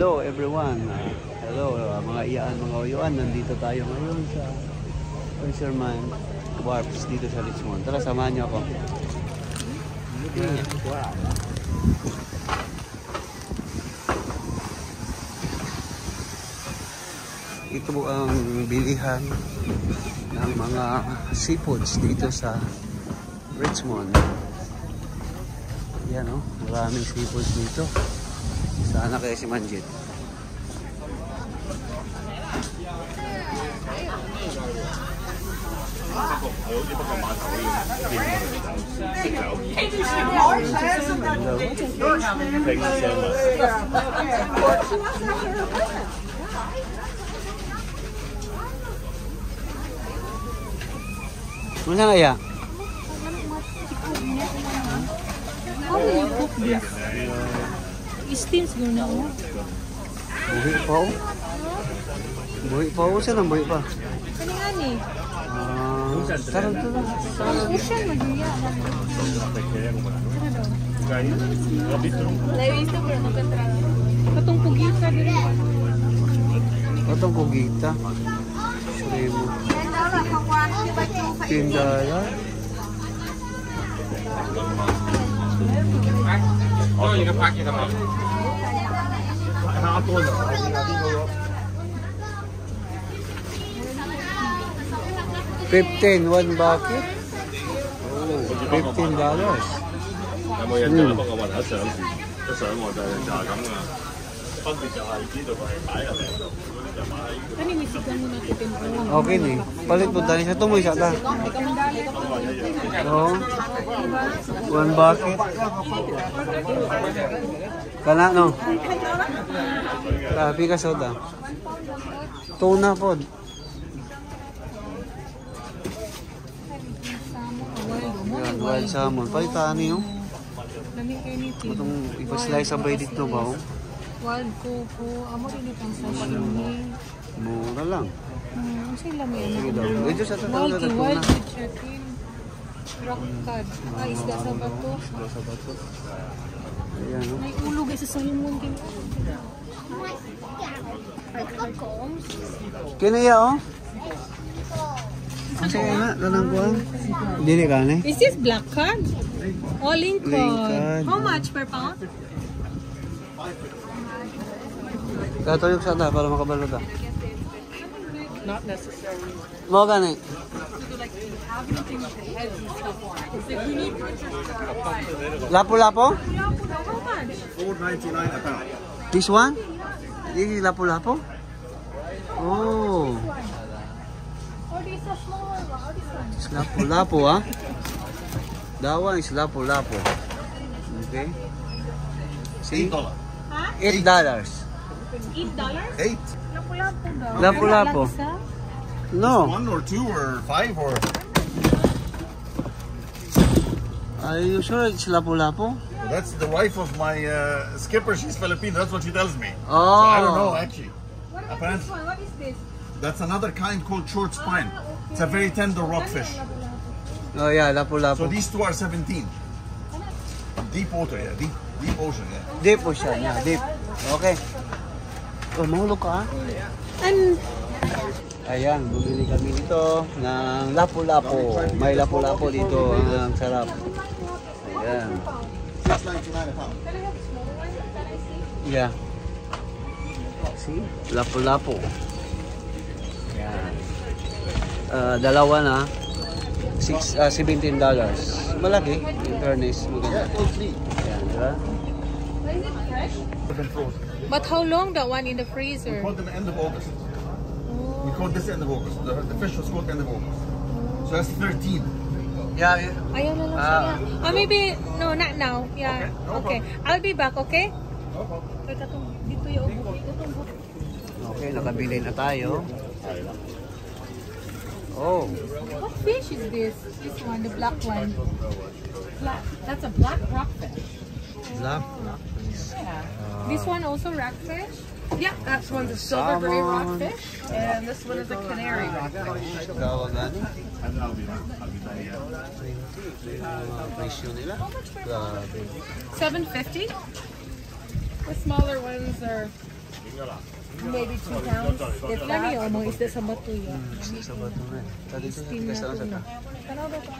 Hello everyone. Hello mga iyaan, mga uyuan. Nandito tayo ngayon sa Fisherman Wharves dito sa Richmond. Tara, samahan niyo ako. Wow. Ito ang bilihan ng mga seafoods dito sa Richmond. Yan o, maraming seafoods dito. Sana kaya si Manjit. Muna nga ya? How do you cook this? Steams mo na o? Buhi pa o? Buhi pa o? Saan ang buhi pa? Kani nga ni? Sarang to lang. Ocean mo din yan. Layo isa po na magkatrala. Katong pugita din. Katong pugita? Sorry mo. Tindala? Oh, you can pack it up. 15, one bucket. Oh, $15. 有冇印象啊？不過我睇相片，一相我就係咁啊。分別就係呢度係擺入嚟，嗰啲就擺喺。Kani misigan mo na titin mo. Okay ni. Palit po tayo sa tumoy sa ta. Oh. One bucket. Kana no. Grabe ka soda. Tuna po. Wild salmon. Palitan niyo. Dami kayo ni Tim. Itong ipa-slice sabay dito ba? Oh? Wild coco. Amo rin itong sashimi. Mura lang. Ang sila mo yan. Sige daw. Dito sa tatawag na Wild tuna. chicken. Rock cod. Isda sa bato. Isda sa bato. Ayan o. May ulog sa salmon din. Kinaya o? Ang sige na. Lanang kuhan. Dili ka na eh. Is this black cod? Oh, link Lingcod. cod. How much per pound? Katuyok sa ta para makabalo ta. Not necessarily. Mo gani. Lapu-lapo? How much? $4.99 a pound. This one? This is lapu-lapo? Oh. Oh, this is a small one. Oh, this one. It's lapu-lapo ah. That one is lapu-lapo. Okay. See? $8. Huh? $8. $8? 8. Lapu-lapu daw. Lapu-lapu. Laksa? No. 1 or 2 or 5 or. Are you sure it's lapu-lapu? That's the wife of my skipper. She's Filipino. That's what she tells me. Oh. So I don't know actually. What about Apparently- this one? What is this? That's another kind called short spine. It's a very tender rockfish. Oh yeah, So lapu-lapu. these two are 17. Deep water, yeah. Deep ocean, yeah. Deep po siya. Yeah, deep. Okay. Oh, mahulog ka ah. And Ayan, bumili kami dito ng lapu-lapu. May lapu-lapu dito. Ang sarap. Ayan. $6.99 a pound. Yeah. See? Lapu-lapu. Ayan. Dalawa na. $17. Malaki. In fairness. Maganda. Ayan, diba? but how long that one in the We freezer? caught them end of August. We caught this end of August. The fish was caught end of August. So that's 13. Yeah. Ayaw na lang siya. Oh, maybe no, not now. Yeah. Okay, no Okay. I'll be back, okay? No problem. Teka tong dito yung Okay, nakabili na tayo. Oh. What fish is this? This one, the black one. Black. That's a black rockfish. Black. Yeah. This one also rockfish? Yeah, that one's a silverberry Salmon. rockfish, and this one is a canary rockfish. Tawagan. Presyo nila. Grabe. $7.50. The smaller ones are Maybe 2 pounds. If lami o mga isda sa bato ya. Sa bato na. Tadi ito sa tigas na sa ta. Tanaw daw ka.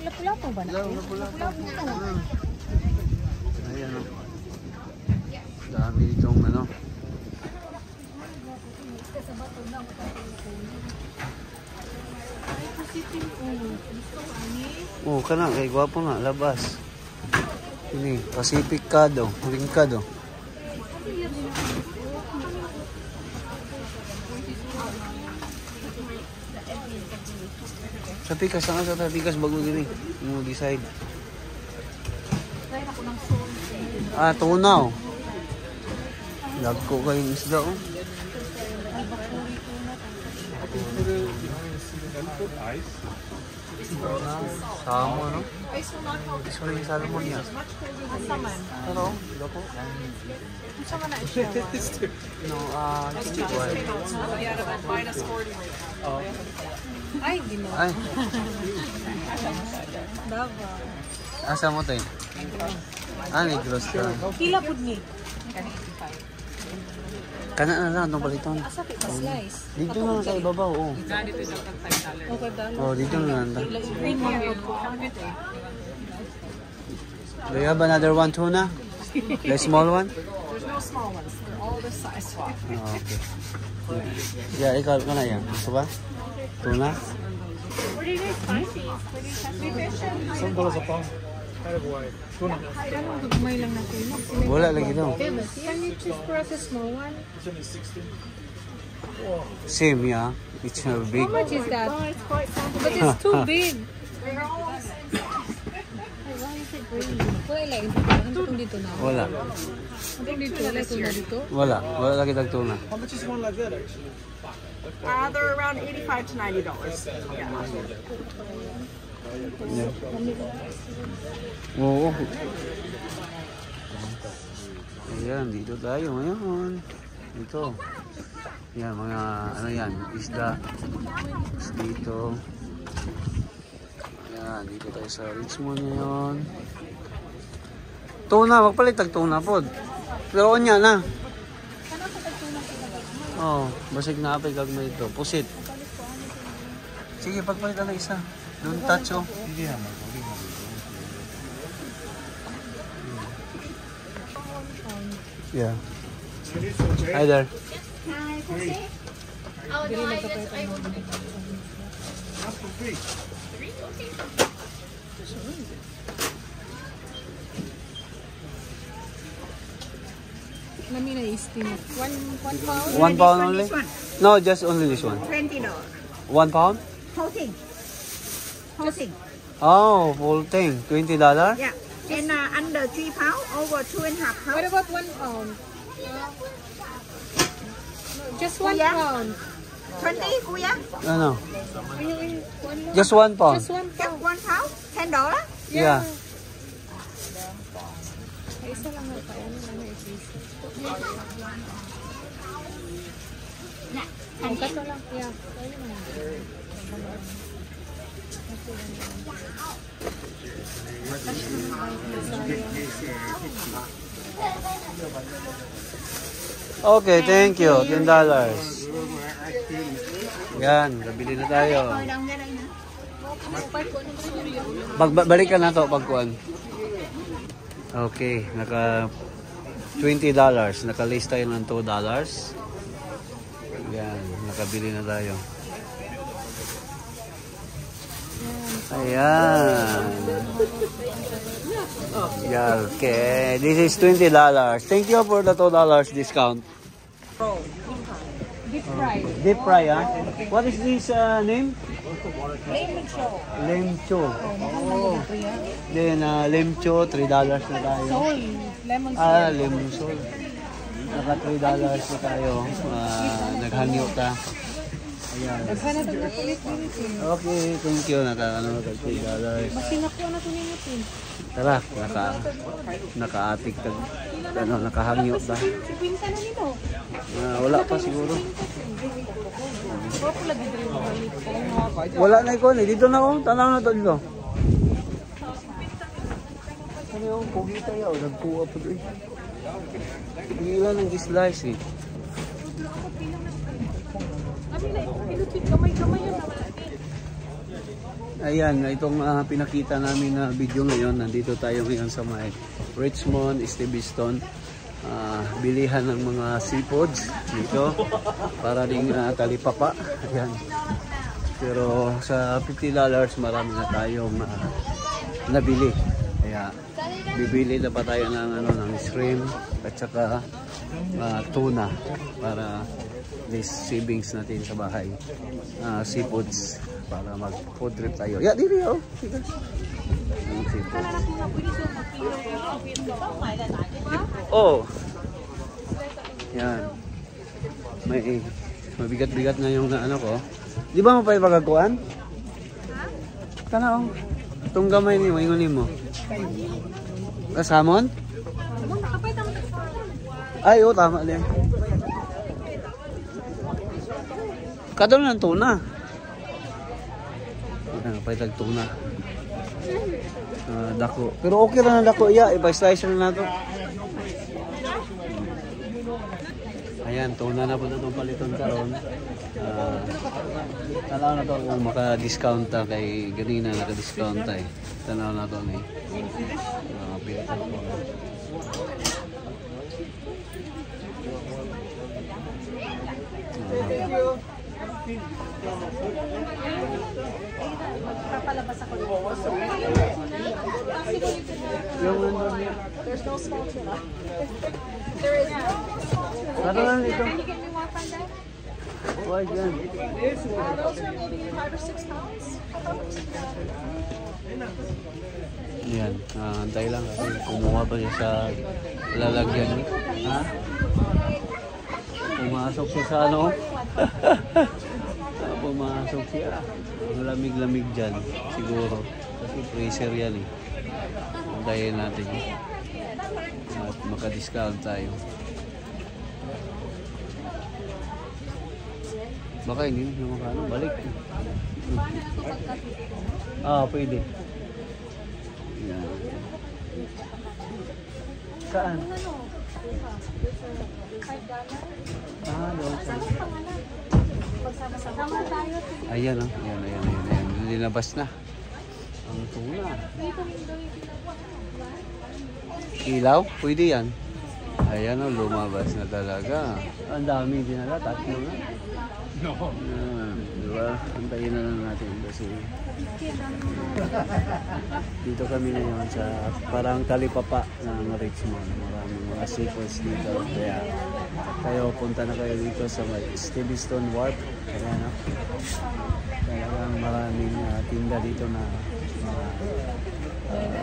Lapu-lapu ba na? Lapu-lapu na. Ayan o. Dami itong ano. Oh, kana kay gwapo nga labas. Ini Pacific ka daw, ringka daw. Sa pikas nga sa pikas bago diri. Mo decide. Ah, tunaw. Lagko kayong isda oh. Samo no? Sorry, salmon niya. Ano? Lako. No, chicken boy. Ay, gino. Ay, Dava. asa mo tayo? Negros ka. Pila pud ni? Kana na lang, itong baliton. Asa ka slice? Dito na lang sa ibabaw, oh. Okay, dalo. Oh, dito na lang. Premier. Do you have another one tuna? The small one? There's no small ones. They're all this size. Oh, okay. Yeah, ikaw ka na yan. Gusto ba? Tuna? What are you guys spicy? What are you happy fishing? $1 a pound. Tuna. Anong gagmay lang natin? Wala lagi daw. Can you choose for us a small one? It's only 16. Same, yeah. It's big. How much is that? But it's too big. Wala lang. Itong dito na. Wala. Itong dito. Wala ito na dito. Wala. Wala lagi tag tuna. How much is one like that actually? They're around $85 to $90. Yeah. Oo. Ayan, dito tayo ngayon. Dito. Yan, mga ano yan, isda. Tapos dito. Ayan, dito tayo sa Richmond ngayon. Tuna, magpalit tag tuna po. Pero onya na. Oh, basig na apay gagmay ito. Pusit. Sige, pagpalitan na isa. Don't touch oh. Yeah. Hi there. Nami na istin. 1 pound? 1 pound only? No, just only this one. $20. 1 pound? Whole thing. Whole thing. Oh, full thing. $20? Yeah. And under 3 pounds, over 2.5 What pounds. about 1 pound? Just 1 Yeah. pound. 20, kuya? Ano? One more. Just 1 pound. Just 1 Yeah, pound. 1 pound, $10. Yeah. Ay, isa lang na tayo. Ano na i-please? Ang kato lang. Yeah. Okay, thank you. $10. Yan, nabili na tayo. Balikan na to pagkuan. Okay, naka $20. Naka-list tayo ng $2. Yan, nakabili na tayo. Ayan. Yeah, okay. This is $20. Thank you for the $2 discount. Deep fry. Deep fry, huh? What is this name? Lemcho. Oh. Then, lemcho, $3 na tayo. Soul. Lemon Ah, lemon soul. Naka $3 na tayo. Naghangyo ta. Ayan. Sana ito na kulit-kulit. Okay, thank you. Naka-$3. Masinako na ito ninyo. Tara, naka-atik ka. Nakahangyo ta. Pinta na nito. Wala pa siguro. Wala lagi dito balik. Wala na ikaw eh. Dito na oh. Tanaw na to dito. Ano yung pogi tayo? Nagkuha po doon. Ilan ang slice eh. Ayan, itong pinakita namin na video ngayon. Nandito tayo ngayon sa may Richmond, Stevenston. Bilihan ng mga seafoods dito para ding talipapa. Ayan. Pero sa $50 marami na tayong nabili. Kaya bibili na pa tayo ng shrimp at saka tuna para this savings natin sa bahay. Seafoods para mag food trip tayo. Yeah, dito oh. Oh. Yan. May mabigat-bigat na yung ano ko. Di ba mo pa ipagkakuan? Kana oh. Itong gamay ni mo, ingunin mo. Kasamon? Ay, oh, tama din. Kadol ng tuna. Paitag tuna. Dako. Pero okay lang ang dako. Yeah, ipa-slice na nato. Ayan, tuna na po itong paliton karon. Tanaw na to kung maka-discount ta kay ganina naka-discount ta eh. Tanaw na to ni. Pilitan ko. Papalabas ako dito. There's no small tuna. There is no small tuna. Can you get me more from that? Why yan? Those are maybe 5 or 6 pounds. Yan, antay lang kasi kumuha pa siya sa lalagyan niya. Ha? Pumasok siya sa ano? Pumasok siya. Lamig-lamig dyan siguro. Kasi freezer yan eh. Antayin natin. At maka-discount tayo. Baka hindi na makano. Balik. Pwede. Yan. Saan? Doon sa... Ayan oh. Ayan. Linabas na. Ang tuna. Ilaw? Pwede yan. Ayan oh, lumabas na talaga. Ang dami dinala. 3 na. Diba? Antayin na lang natin kasi dito kami ngayon sa parang talipapa ng Richmond. Maraming mga seafoods dito. Kaya kayo punta na kayo dito sa Stevenston Wharf. Kaya na. Talagang maraming tinda dito na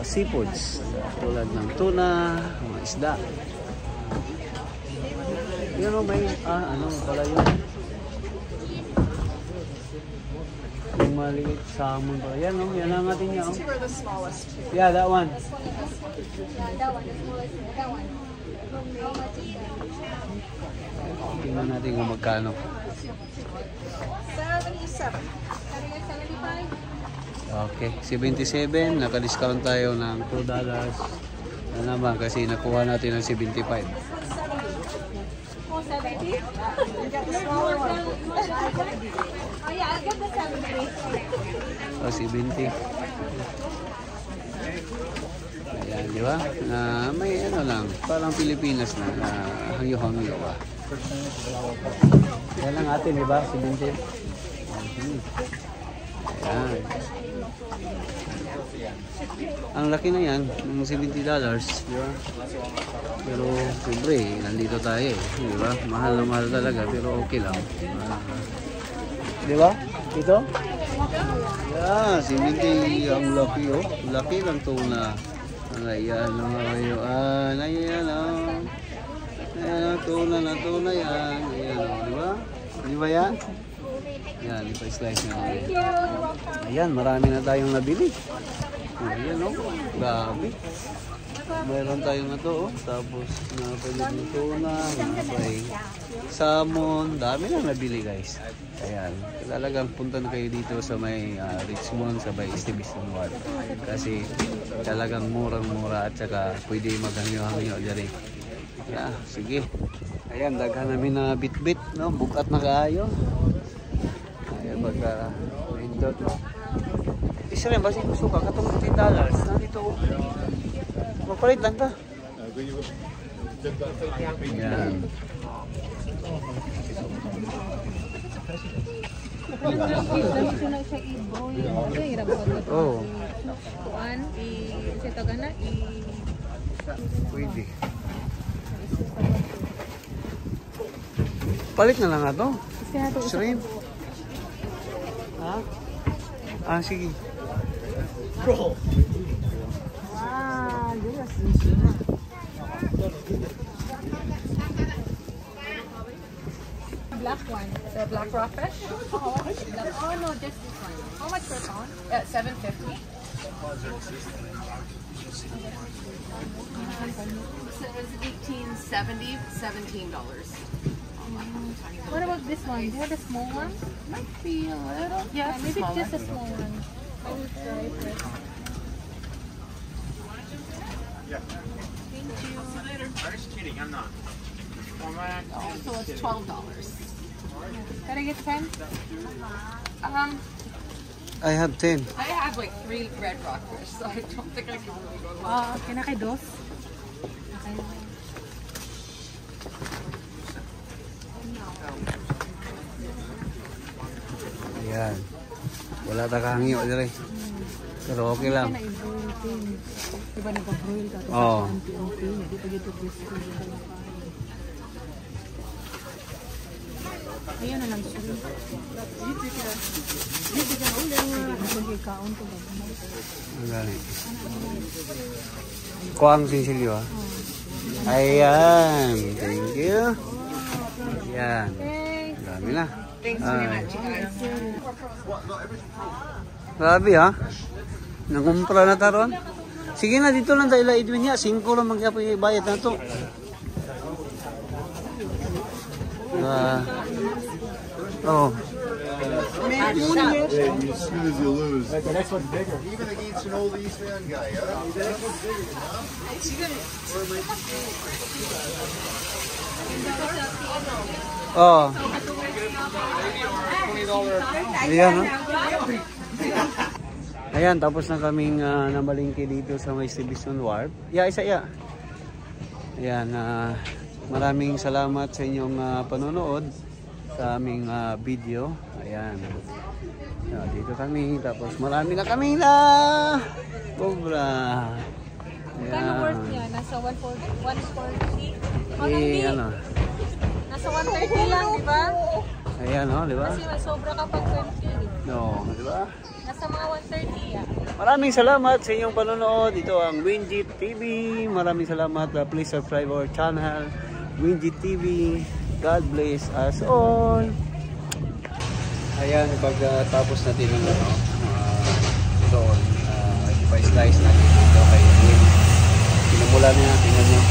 seafoods. Tulad ng tuna, mga isda. Yun o, may ano pala yun. Yung maliit salmon pa. Yan o, yan ang ating niya o. Yeah, that one. That one. That one. Tingnan natin kung magkano. 77. 75. Okay, 77. Naka-discount tayo ng $2. Ano naman kasi nakuha natin ng 75. Oh, 70? You got the smaller one. Oh yeah, I'll get the 70. O, 70. Ayan, di ba? May ano lang, parang Pilipinas na hangyo-hangyo ba. Yan lang atin, di ba? 70. Ayan. Ang laki na yan, ng $70, di ba? Pero, siyempre, nandito tayo, di ba? Mahal na mahal talaga, pero okay lang. Di ba? Ito? Yeah, $70 ang laki, oh. Laki lang tuna. Ayan, ayan, ayan, oh. Ayan, tuna na tuna yan. Ayan, oh, di ba? Di ba yan? Ayan, ipa-slice na. Ayan, marami na tayong nabili. Ayan, oh. Grabe. Mayroon tayong ito, oh. Tapos, napay ng tuna, napay salmon. Dami lang nabili, guys. Ayan. Talagang punta na kayo dito sa may Richmond, sa may Stevenston Wharf. Kasi talagang murang-mura at saka pwede maghangyo-hangyo dyan. Yeah, sige. Ayan, daghan namin na bit-bit, no? Bukat na kaayo. Ayan, pagka windot, no? Isa rin, basi gusto ka, katong $10. Nandito, magpalit lang ka. Ayan. Oh. Pwede. Palit na lang nga to. Shrimp. Ha? Ah, sige. Wow, black one. The black rockfish? Oh, no, just this one. How much per pound? $7.50. So it was 1870, $17. What about this one? Do you have the small one? Might be a little. Yeah, maybe smaller. just a small one. I will try first. Oh, so it's $12. Can I get 10? I have 10. I have like 3 red rockfish, so I don't think I can really go. Can I get those? Ayan. Wala ta kahangyo dire. Pero okay lang. Diba nagpa-broil ka? Oo. Hindi pa dito crispy. Ayan na lang siya. Dito ka ulit. Hindi ka kaon ko ba? Gani. Kuang sinsilyo ah. Ayan. Thank you. Ayan. Dami na. Thanks very much, you guys. Grabe ha. Nangumpra na taron. Sige na, dito lang tayo Edwin niya. 5 lang magbayad na to. Oh. Yeah, you snooze, you lose. The next one's bigger. Even against an old Eastman guy, Oh. Ayan, no? Ayan, tapos na kaming namalingki dito sa may Exhibition Wharf. Isa. Ayan, maraming salamat sa inyong panonood sa aming video. Ayan. Dito kami, tapos marami na kami na cobra. Kano worth niya? Nasa 140? Ano? Nasa 130 lang, di ba? Ayan, no, di ba? Kasi sobra kapag 20. No, di ba? Nasa mga 130 yan. Maraming salamat sa inyong panonood. Ito ang Winjit TV. Maraming salamat. Please subscribe our channel, Winjit TV. God bless us all. Ayan, pagtapos natin ng doon, ipa-slice natin dito kay Edwin. Pinamula na natin nyo.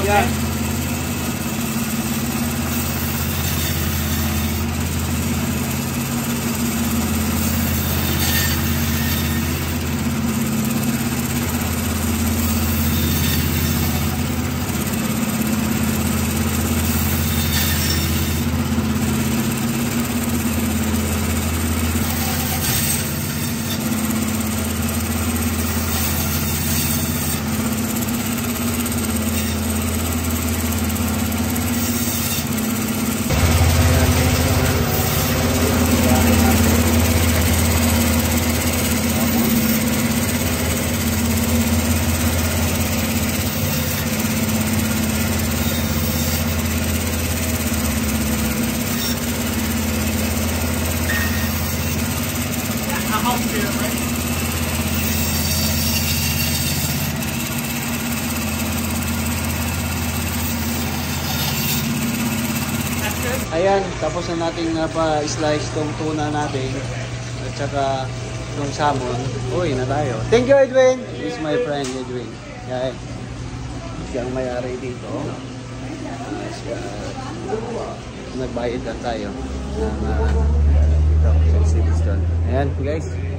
Yeah. Ayan, tapos na natin pa-slice tong tuna natin at saka tong salmon. Uy, na tayo. Thank you, Edwin. This is my friend, Edwin. Yan. Siyang may-ari dito. Nagbayad lang tayo ng dito sa exhibit doon. Ayan guys.